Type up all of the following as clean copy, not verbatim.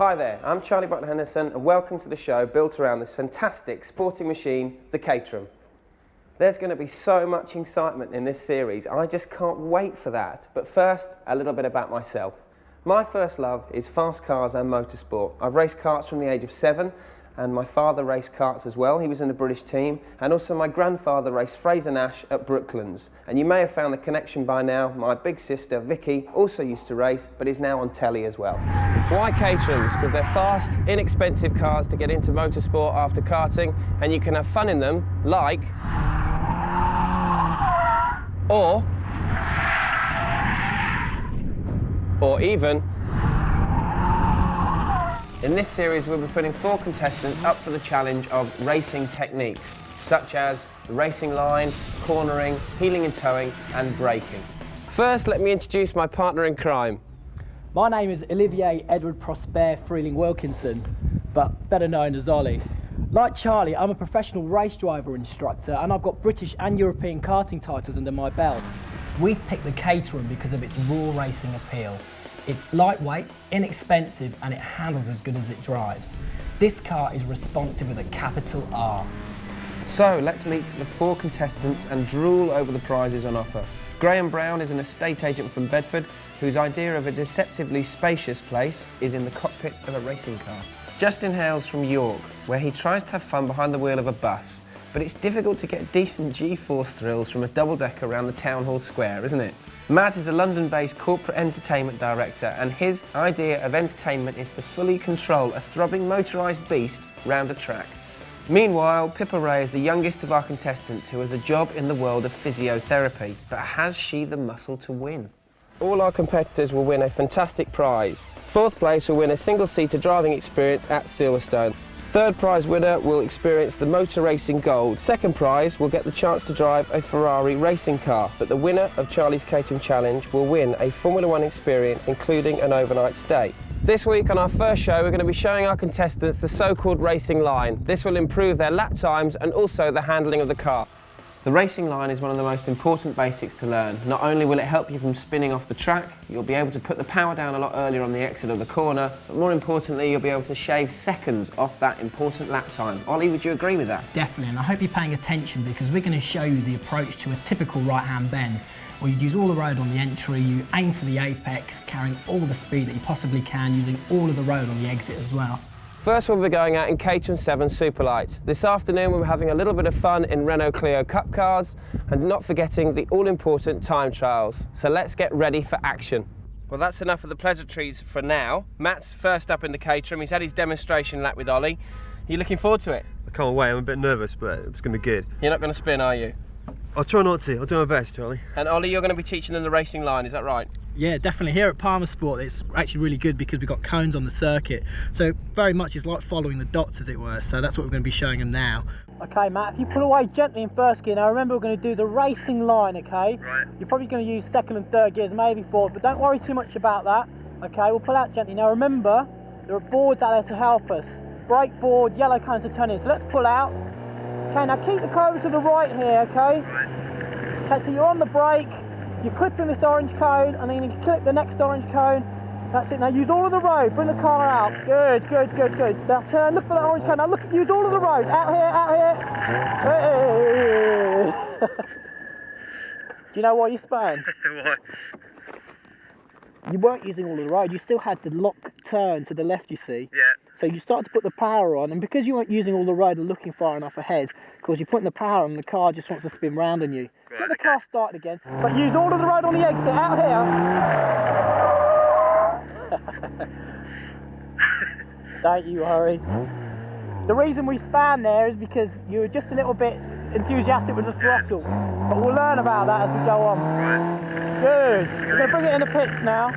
Hi there, I'm Butler Henderson and welcome to the show built around this fantastic sporting machine, the Caterham. There's going to be so much excitement in this series, I just can't wait for that. But first, a little bit about myself. My first love is fast cars and motorsport. I've raced karts from the age of 7 and my father raced karts as well. He was in the British team, and also my grandfather raced Fraser Nash at Brooklands. And you may have found the connection by now. My big sister Vicky also used to race but is now on telly as well. Why Caterhams? Because they're fast, inexpensive cars to get into motorsport after karting, and you can have fun in them like or even. In this series, we'll be putting 4 contestants up for the challenge of racing techniques, such as the racing line, cornering, heeling and towing, and braking. First, let me introduce my partner in crime. My name is Olivier Edward Prosper Freeling Wilkinson, but better known as Ollie. Like Charlie, I'm a professional race driver instructor, and I've got British and European karting titles under my belt. We've picked the Caterham because of its raw racing appeal. It's lightweight, inexpensive, and it handles as good as it drives. This car is responsive with a capital R. So let's meet the 4 contestants and drool over the prizes on offer. Graham Brown is an estate agent from Bedford whose idea of a deceptively spacious place is in the cockpit of a racing car. Justin hails from York, where he tries to have fun behind the wheel of a bus, but it's difficult to get decent G-force thrills from a double-decker around the Town Hall Square, isn't it? Matt is a London-based corporate entertainment director, and his idea of entertainment is to fully control a throbbing motorised beast round a track. Meanwhile, Pippa Ray is the youngest of our contestants who has a job in the world of physiotherapy, but has she the muscle to win? All our competitors will win a fantastic prize. 4th place will win a single-seater driving experience at Silverstone. 3rd prize winner will experience the Motor Racing Gold. 2nd prize will get the chance to drive a Ferrari racing car, but the winner of Charlie's Caterham Challenge will win a Formula 1 experience, including an overnight stay. This week on our first show, we're going to be showing our contestants the so-called racing line. This will improve their lap times and also the handling of the car. The racing line is one of the most important basics to learn. Not only will it help you from spinning off the track, you'll be able to put the power down a lot earlier on the exit of the corner, but more importantly, you'll be able to shave seconds off that important lap time. Ollie, would you agree with that? Definitely, and I hope you're paying attention because we're going to show you the approach to a typical right-hand bend, where you use all the road on the entry, you aim for the apex, carrying all the speed that you possibly can, using all of the road on the exit as well. First we'll be going out in Caterham 7 Superlights. This afternoon we're having a little bit of fun in Renault Clio Cup cars and not forgetting the all-important time trials. So let's get ready for action. Well, that's enough of the pleasantries for now. Matt's first up in the Caterham. He's had his demonstration lap with Ollie. Are you looking forward to it? I can't wait, I'm a bit nervous, but it's going to be good. You're not going to spin, are you? I'll try not to, I'll do my best, Charlie. And Ollie, you're going to be teaching them the racing line, is that right? Yeah, definitely. Here at Palmer Sport, it's actually really good because we've got cones on the circuit. So very much it's like following the dots, as it were. So that's what we're going to be showing them now. Okay, Matt, if you pull away gently in first gear. Now remember, we're going to do the racing line, okay? Right. You're probably going to use 2nd and 3rd gears, maybe 4th, but don't worry too much about that. Okay, we'll pull out gently. Now remember, there are boards out there to help us. Brake board, yellow cones to turn in. So let's pull out. Okay, now keep the car over to the right here, okay? Right. Okay, so you're on the brake. You're clipping this orange cone, and then you clip the next orange cone. That's it. Now use all of the road. Bring the car out. Good, good, good, good. Now turn. Look for that orange cone. Now look. Use all of the road. Out here. Out here. Hey. Do you know why you spun? Why? You weren't using all of the road. You still had the lock turn to the left. You see. Yeah. So you started to put the power on, and because you weren't using all the road and looking far enough ahead, because you're putting the power on, the car just wants to spin round on you. Right, Get the car started again, but use all of the road on the exit, out here. Don't you worry. The reason we span there is because you were just a little bit enthusiastic with the throttle, but we'll learn about that as we go on. Right. Good. We're going to bring it in the pits now.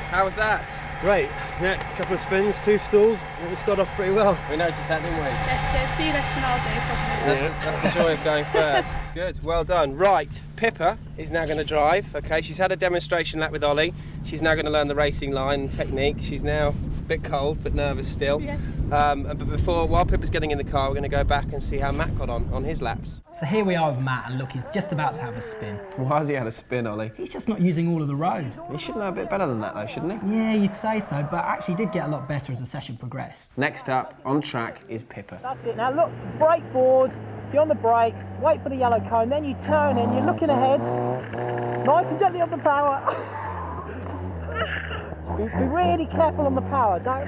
How was that? Great, yeah, a couple of spins, 2 stalls, we started off pretty well. We noticed that, didn't we? Let's do a few less than I'll do, probably. That's the joy of going first. Good, well done. Right, Pippa is now going to drive. Okay, she's had a demonstration lap with Ollie. She's now going to learn the racing line and technique. She's now bit cold, bit nervous still. Yes. But while Pippa's getting in the car, we're going to go back and see how Matt got on his laps. So here we are with Matt, and look, he's just about to have a spin. Why has he had a spin, Ollie? He's just not using all of the road. He should know a bit better than that though, shouldn't he? Yeah, you'd say so, but actually did get a lot better as the session progressed. Next up, on track, is Pippa. That's it. Now look, brake board, you're on the brakes, wait for the yellow cone, then you turn in, you're looking ahead, nice and gently on the power. Be really careful on the power, don't.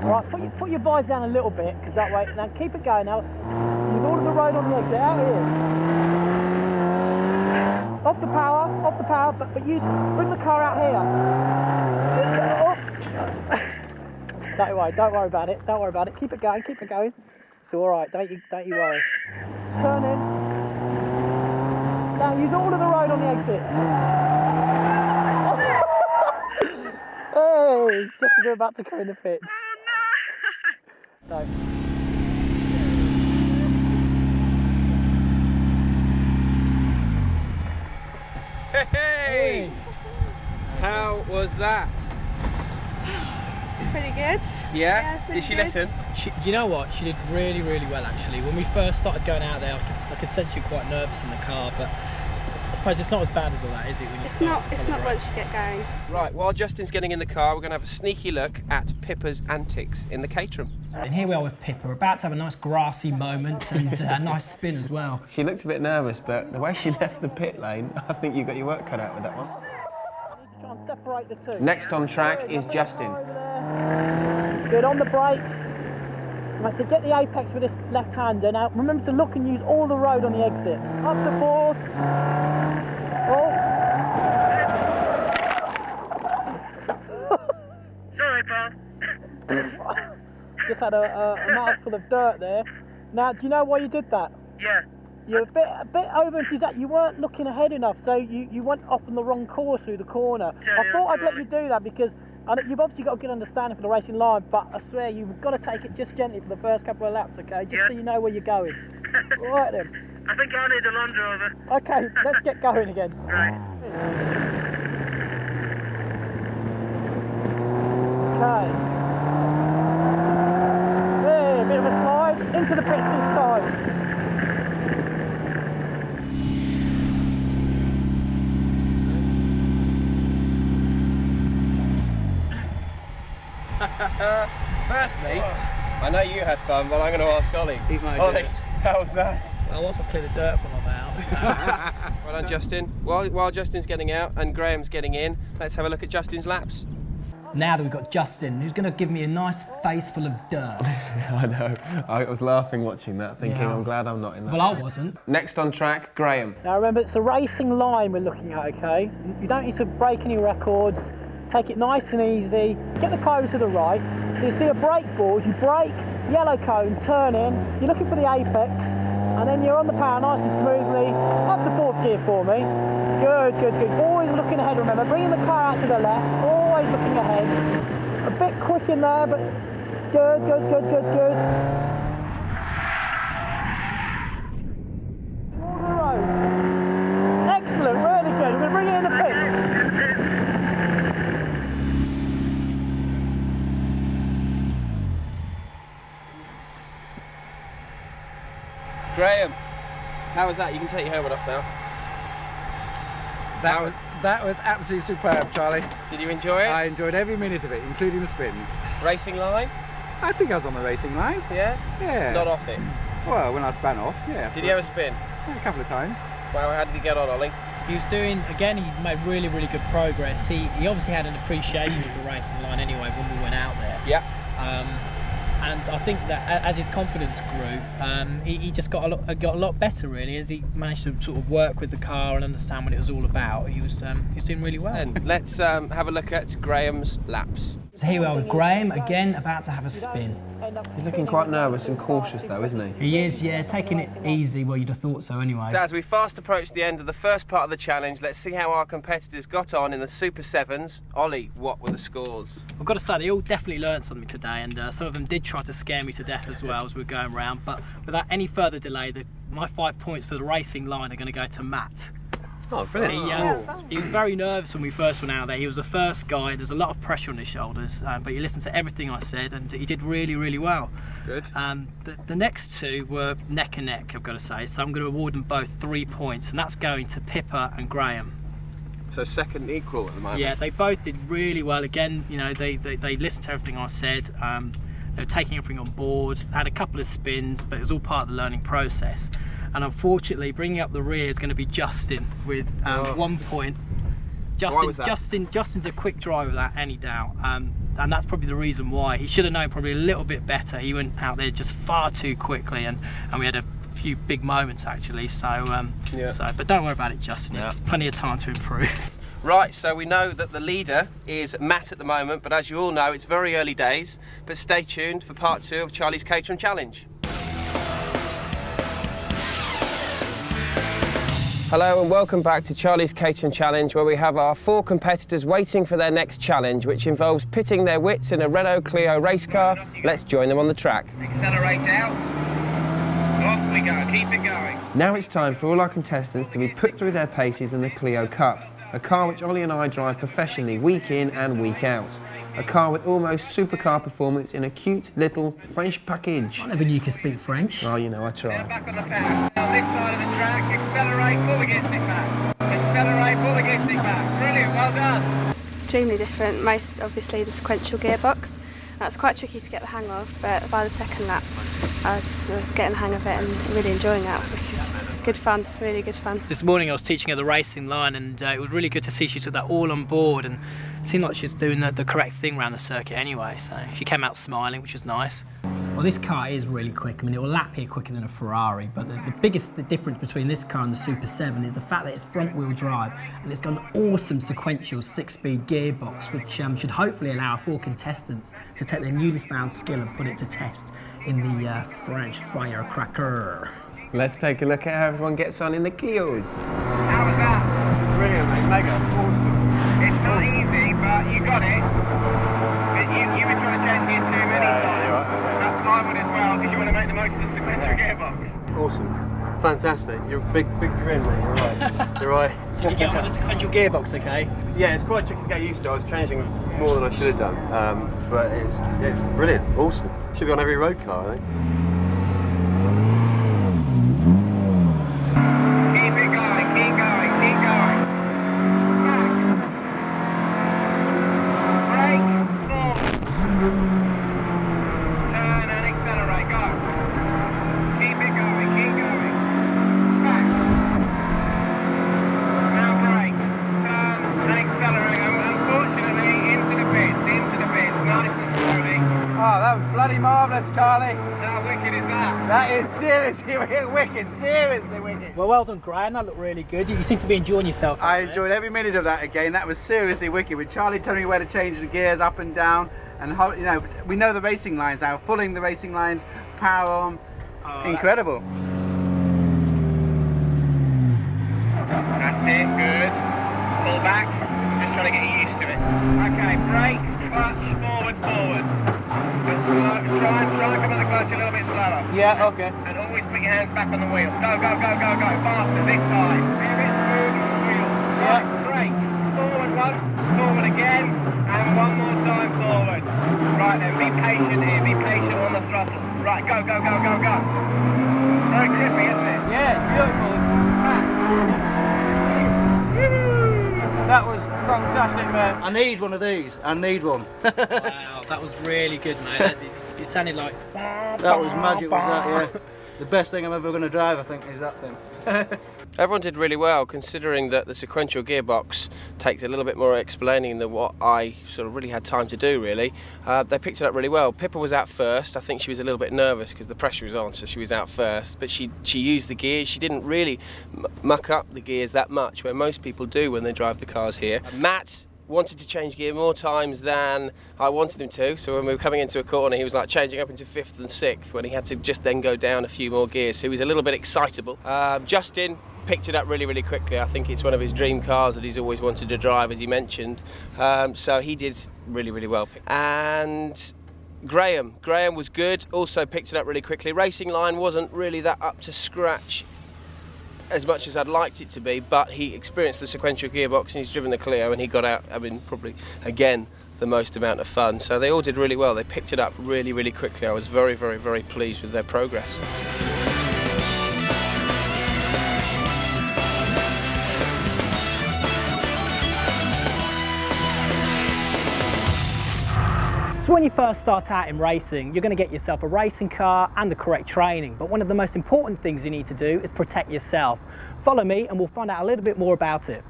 Right, put your visor down a little bit, because that way, now keep it going. Now, use all of the road on the exit, out here. Off the power, but bring the car out here. Don't worry about it, keep it going. It's alright, don't you worry. Turn in. Now use all of the road on the exit. Hey, just as we're about to go in the pits. Oh no! Hey! How was that? Pretty good. Yeah? pretty Did she good. listen? Do you know what? She did really, really well actually. When we first started going out there, I could sense you were quite nervous in the car, but I suppose it's not as bad as all that, is it? When you It's start not. to It's follow not the once you get going. Right, while Justin's getting in the car, we're going to have a sneaky look at Pippa's antics in the Caterham. And here we are with Pippa. We're about to have a nice grassy moment and a nice spin as well. She looked a bit nervous, but the way she left the pit lane, I think you got your work cut out with that one. Try and separate the two. Next on track is Justin. Good on the brakes. I said get the apex with this left-hander. Now remember to look and use all the road on the exit. Up to fourth. Oh. Sorry, pal. Just had a mouthful of dirt there. Now, do you know why you did that? Yeah. You're a bit over enthusiastic. You weren't looking ahead enough, so you went off on the wrong course through the corner. I thought I'd let you do that because you've obviously got a good understanding for the racing line, but I swear you've got to take it just gently for the first couple of laps, okay? Just so you know where you're going. All right then. I think I need a Land Rover. Okay, let's get going again. Right. Okay. Hey, a bit of a slide into the pits this time. Firstly, I know you had fun, but I'm going to ask Ollie. Ollie, how was that? I'll also clear the dirt from my mouth. Well done, Justin. While Justin's getting out and Graham's getting in, let's have a look at Justin's laps. Now that we've got Justin, who's going to give me a nice face full of dirt. I know. I was laughing watching that, thinking Yeah. I'm glad I'm not in that. Well, I wasn't. Next on track, Graham. Now remember, it's a racing line we're looking at, okay? You don't need to break any records. Take it nice and easy. Get the car over to the right. So you see a brake board, you brake, yellow cone, turn in. You're looking for the apex, and then you're on the power nice and smoothly. Up to fourth gear for me. Good, good, good. Always looking ahead, remember. Bringing the car out to the left. Always looking ahead. A bit quick in there, but good, good, good, good, good. All the road. Excellent, really good. We're going to bring it in the pit. Graham, how was that? You can take your helmet off now. That was absolutely superb, Charlie. Did you enjoy it? I enjoyed every minute of it, including the spins. Racing line? I think I was on the racing line. Yeah? Yeah. Not off it. Well, when I span off, yeah. Did you have a spin? Yeah, a couple of times. Well, how did he get on, Ollie? He was doing, again, he made really, really good progress. He obviously had an appreciation of the racing line anyway when we went out there. Yeah. And I think that as his confidence grew, he just got a lot better really, as he managed to sort of work with the car and understand what it was all about. He was doing really well. And let's have a look at Graham's laps. So here we are with Graham, again about to have a spin. He's looking quite nervous and cautious though, isn't he? He is, yeah, taking it easy. Well, you'd have thought so anyway. So as we fast approach the end of the first part of the challenge, let's see how our competitors got on in the Super 7s. Ollie, what were the scores? I've got to say, they all definitely learned something today, and some of them did try to scare me to death as well as we were going round. But without any further delay, my 5 points for the racing line are going to go to Matt. Oh, brilliant. He was very nervous when we first went out there. He was the first guy. There's a lot of pressure on his shoulders, but he listened to everything I said, and he did really, really well. Good. The next two were neck and neck, I've got to say. So I'm going to award them both 3 points, and that's going to Pippa and Graham. So second equal at the moment. Yeah, they both did really well. Again, you know, they listened to everything I said. They were taking everything on board. Had a couple of spins, but it was all part of the learning process. And unfortunately, bringing up the rear is going to be Justin with 1 point. Why was that? Justin's a quick driver without any doubt, and that's probably the reason why. He should have known probably a little bit better. He went out there just far too quickly, and we had a few big moments actually. So, but don't worry about it, Justin. There's plenty of time to improve. Right, so we know that the leader is Matt at the moment, but as you all know, it's very early days. But stay tuned for part 2 of Charlie's Caterham Challenge. Hello and welcome back to Charlie's Caterham Challenge, where we have our 4 competitors waiting for their next challenge, which involves pitting their wits in a Renault Clio race car. Let's join them on the track. Accelerate out. Off we go, keep it going. Now it's time for all our contestants to be put through their paces in the Clio Cup, a car which Ollie and I drive professionally week in and week out. A car with almost supercar performance in a cute little French package. I never knew you could speak French. Oh, you know, I try. Back on the pass. Now this side of the track, accelerate, pull against it back. Accelerate, pull against it back. Brilliant, well done. Extremely different. Most obviously the sequential gearbox. That's quite tricky to get the hang of, but by the second lap I was getting the hang of it and really enjoying it. It was wicked. Good fun, really good fun. This morning I was teaching her the racing line, and it was really good to see she took that all on board, and it seemed like she was doing the correct thing around the circuit anyway, so she came out smiling, which was nice. Well, this car is really quick. I mean, it will lap here quicker than a Ferrari, but the biggest difference between this car and the Super 7 is the fact that it's front-wheel drive, and it's got an awesome sequential 6-speed gearbox, which should hopefully allow our 4 contestants to take their newly found skill and put it to test in the French firecracker. Let's take a look at how everyone gets on in the Clios. How was that? Brilliant, mate. Mega. Awesome. It's not easy, but you got it. You were trying to change gear too many times. you're right. I would as well, because you want to make the most of the sequential gearbox. Awesome. Fantastic. You're a big grin, mate. You're right. You're right. So did you get on with the sequential gearbox okay? Yeah, it's quite tricky to get used to. I was changing more than I should have done, but it's brilliant. Awesome. Should be on every road car, I think. Keep it going, keep going, keep going. Back. Brake, forward. Turn and accelerate, go. Keep it going, keep going. Back. Now brake, turn and accelerate. Unfortunately, into the bits, nice and slowly. Oh, that was bloody marvellous, Charlie. How wicked is that? That is seriously wicked, seriously wicked. Well done, Graham. That looked really good. You seem to be enjoying yourself. I enjoyed every minute of that again. That was seriously wicked. With Charlie telling me where to change the gears up and down, and how, you know, we know the racing lines now. Following the racing lines, power on, incredible. That's it, good. Pull back, just trying to get you used to it. Okay, brake, clutch, forward. But slow, try and come on the clutch a little bit slower. Yeah, okay. And always put your hands back on the wheel. Go, faster, this side. Be a bit smooth on the wheel. Yeah. Right, brake, forward once, forward again, and one more time forward. Right then, be patient here, be patient on the throttle. Right, go. Very grippy, isn't it? Yeah, it's beautiful. That was fantastic, mate. I need one of these. I need one. Wow, that was really good, mate. It sounded like... That was magic, was that, yeah. The best thing I'm ever going to drive, I think, is that thing. Everyone did really well, considering that the sequential gearbox takes a little bit more explaining than what I sort of really had time to do, really. They picked it up really well. Pippa was out first. I think she was a little bit nervous because the pressure was on, so she was out first. But she used the gears. She didn't really muck up the gears that much, where most people do when they drive the cars here. Matt wanted to change gear more times than I wanted him to, so when we were coming into a corner he was like changing up into 5th and 6th when he had to just then go down a few more gears, so he was a little bit excitable. Justin picked it up really quickly. I think it's one of his dream cars that he's always wanted to drive, as he mentioned, so he did really well. And Graham was good, also picked it up really quickly. Racing line wasn't really that up to scratch as much as I'd liked it to be, but he experienced the sequential gearbox and he's driven the Clio and he got out, I mean, probably, again, the most amount of fun. So they all did really well. They picked it up really, really quickly. I was very, very, very pleased with their progress. So when you first start out in racing, you're going to get yourself a racing car and the correct training. But one of the most important things you need to do is protect yourself. Follow me and we'll find out a little bit more about it.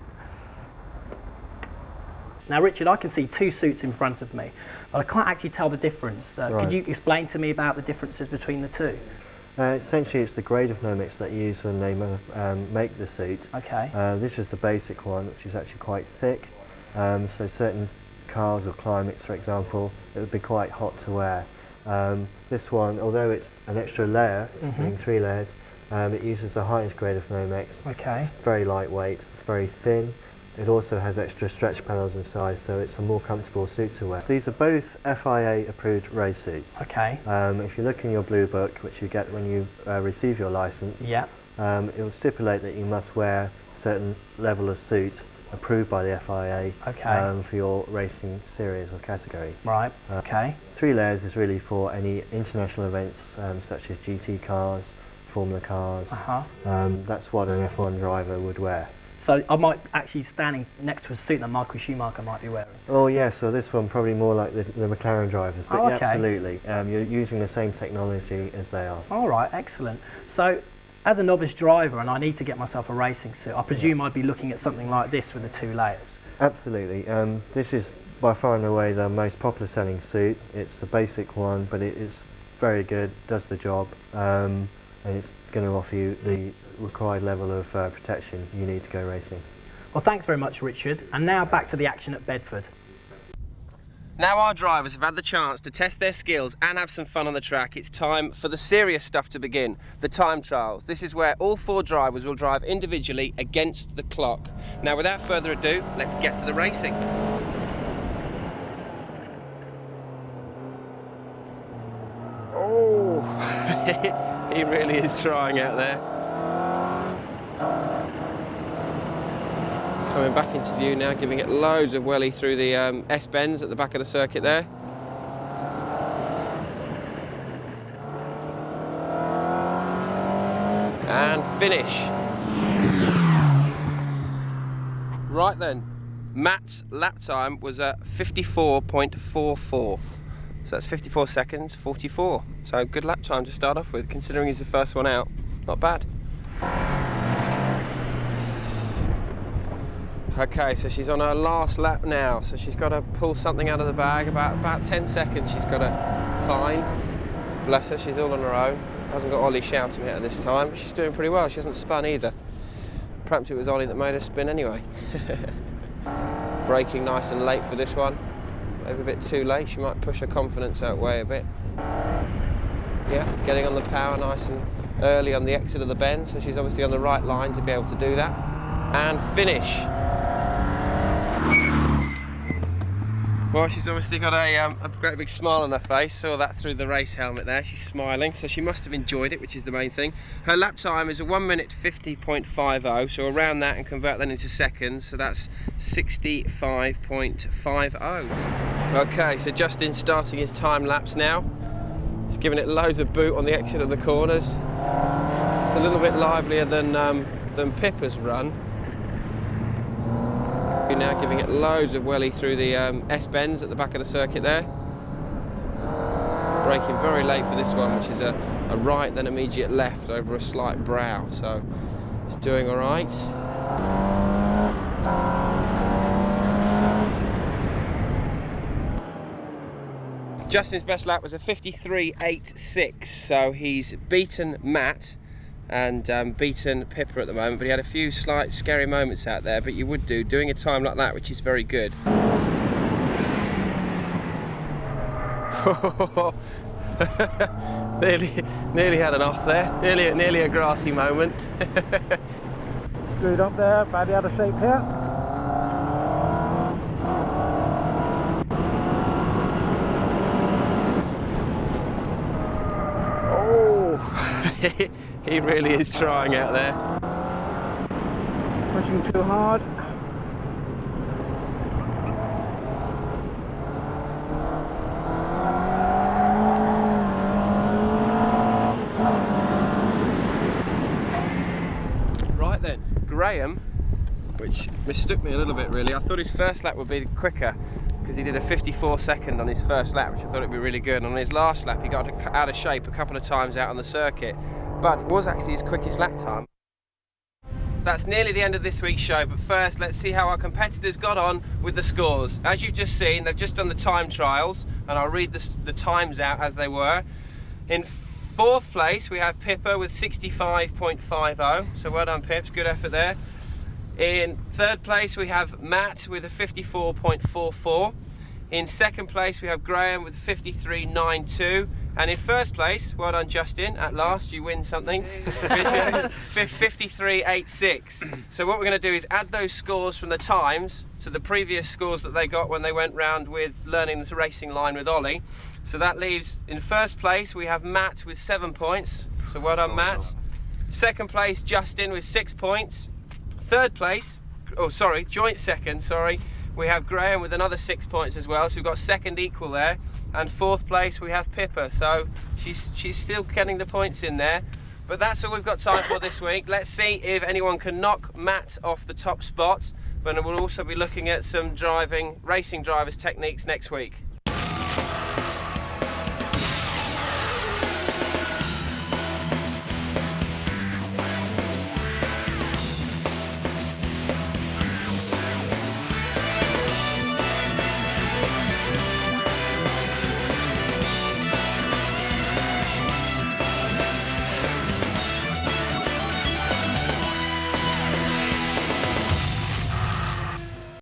Now Richard, I can see two suits in front of me, but I can't actually tell the difference. Could you explain to me about the differences between the two? Essentially it's the grade of pneumatics that you use when they make the suit. Okay. This is the basic one, which is actually quite thick. So certain cars or climates, for example, it would be quite hot to wear. This one, although it's an extra layer, it's being 3 layers, it uses the highest grade of pneumatics. Okay. It's very lightweight, it's very thin. It also has extra stretch panels inside, so it's a more comfortable suit to wear. These are both FIA approved race suits. Okay. If you look in your blue book, which you get when you receive your license, yeah. It will stipulate that you must wear a certain level of suit approved by the FIA for your racing series or category. Right, okay. 3 layers is really for any international events such as GT cars, Formula cars. That's what an F1 driver would wear. So I might actually standing next to a suit that Michael Schumacher might be wearing. Oh yes, so this one probably more like the McLaren drivers, but yeah, okay. absolutely. You're using the same technology as they are. All right, excellent. So as a novice driver and I need to get myself a racing suit, I presume I'd be looking at something like this with the 2 layers. Absolutely. This is by far and away the most popular selling suit. It's the basic one, but it is very good, does the job, and it's going to offer you the required level of protection you need to go racing. Well, thanks very much, Richard. And now back to the action at Bedford. Now our drivers have had the chance to test their skills and have some fun on the track, it's time for the serious stuff to begin, the time trials. This is where all 4 drivers will drive individually against the clock. Now without further ado, let's get to the racing. Oh, he really is trying out there. Coming back into view now, giving it loads of welly through the S-bends at the back of the circuit there. And finish. Right then, Matt's lap time was at 54.44. So that's 54 seconds, 44. So good lap time to start off with, considering he's the first one out. Not bad. Okay, so she's on her last lap now, so she's got to pull something out of the bag, about 10 seconds she's got to find. Bless her, she's all on her own. Hasn't got Ollie shouting at her this time, but she's doing pretty well. She hasn't spun either. Perhaps it was Ollie that made her spin anyway. Braking nice and late for this one. Maybe a bit too late, she might push her confidence out way a bit. Yeah, getting on the power nice and early on the exit of the bend, so she's obviously on the right line to be able to do that. And finish. Well, she's obviously got a great big smile on her face, saw that through the race helmet there, she's smiling, so she must have enjoyed it, which is the main thing. Her lap time is a 1 minute 50.50, so around that and convert that into seconds, so that's 65.50. Okay, so Justin's starting his time lapse now. He's giving it loads of boot on the exit of the corners. It's a little bit livelier than Pippa's run. Now giving it loads of welly through the S-bends at the back of the circuit there. Braking very late for this one, which is a right then immediate left over a slight brow, so it's doing all right. Justin's best lap was a 53.86, so he's beaten Matt and beaten Pippa at the moment, but he had a few slight scary moments out there, but you would doing a time like that, which is very good. nearly had an off there, nearly a grassy moment. Screwed up there, badly out of shape here. Oh, he really is trying out there. pushing too hard. Right then, Graham, which mistook me a little bit really. I thought his first lap would be quicker because he did a 54 second on his first lap, which I thought would be really good. And on his last lap, he got out of shape a couple of times out on the circuit, but was actually his quickest lap time. That's nearly the end of this week's show, but first let's see how our competitors got on with the scores. As you've just seen, they've just done the time trials, and I'll read the times out as they were. In fourth place, we have Pippa with 65.50, so well done Pips, good effort there. In third place, we have Matt with a 54.44. In second place, we have Graham with 53.92. And in first place, well done Justin, at last you win something, which is 53.86. So what we're going to do is add those scores from the times to the previous scores that they got when they went round with learning the racing line with Ollie. So that leaves, in first place, we have Matt with 7 points. So well done Matt. Second place, Justin with 6 points. Third place, joint second, we have Graham with another 6 points as well, so we've got second equal there. And fourth place we have Pippa, so she's still getting the points in there. But that's all we've got time for this week. Let's see if anyone can knock Matt off the top spot, but we'll also be looking at some racing drivers' techniques next week.